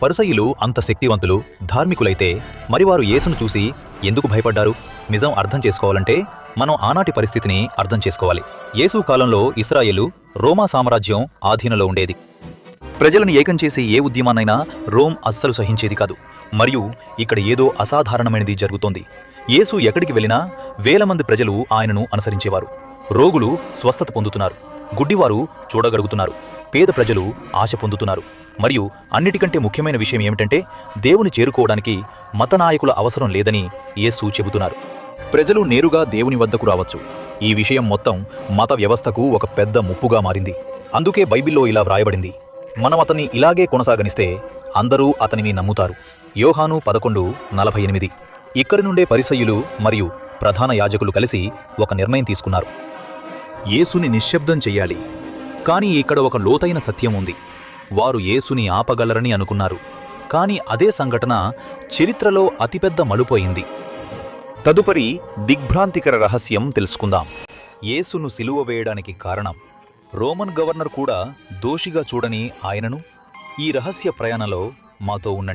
పరిసయ్యులు అంత శక్తివంతులు, ధార్మికులైతే మరి వారు యేసును చూసి ఎందుకు భయపడ్డారు? నిజం అర్థం చేసుకోవాలంటే మనం ఆనాటి పరిస్థితిని అర్థం చేసుకోవాలి. యేసు కాలంలో ఇశ్రాయేలు రోమా సామ్రాజ్యం ఆధీనంలో ఉండేది. ప్రజలను ఏకం చేసే ఏ ఉద్యమాన్నైనా రోమ్ అస్సలు సహించేది కాదు. మరియు ఇక్కడ ఏదో అసాధారణమైనది జరుగుతోంది. యేసు ఎక్కడికి వెళ్ళినా వేల మంది ప్రజలు ఆయనను అనుసరించేవారు. రోగులు స్వస్థత పొందుతున్నారు, గుడ్డివారు చూడగలుగుతున్నారు, పేద ప్రజలు ఆశ పొందుతున్నారు. మరియు అన్నిటికంటే ముఖ్యమైన విషయం ఏమిటంటే దేవుని చేరుకోవడానికి మత నాయకుల అవసరం లేదని యేసు చెబుతున్నారు. ప్రజలు నేరుగా దేవుని వద్దకు రావచ్చు. ఈ విషయం మొత్తం మత వ్యవస్థకు ఒక పెద్ద ముప్పుగా మారింది. అందుకే బైబిల్లో ఇలా వ్రాయబడింది, మనం అతన్ని ఇలాగే కొనసాగనిస్తే అందరూ అతనిని నమ్ముతారు. యోహాను 11:48. ఇక్కడి నుండే పరిసయ్యులు మరియు ప్రధాన యాజకులు కలిసి ఒక నిర్ణయం తీసుకున్నారు. యేసుని నిశ్శబ్దం చెయ్యాలి. కానీ ఇక్కడ ఒక లోతైన సత్యం ఉంది. వారు యేసుని ఆపగలరని అనుకున్నారు, కానీ అదే సంఘటన చరిత్రలో అతిపెద్ద మలుపోయింది. తదుపరి దిగ్భ్రాంతికర రహస్యం తెలుసుకుందాం. యేసును సిలువ వేయడానికి కారణం రోమన్ గవర్నర్ కూడా దోషిగా చూడని ఆయనను. ఈ రహస్య ప్రయాణంలో మాతో ఉండండి.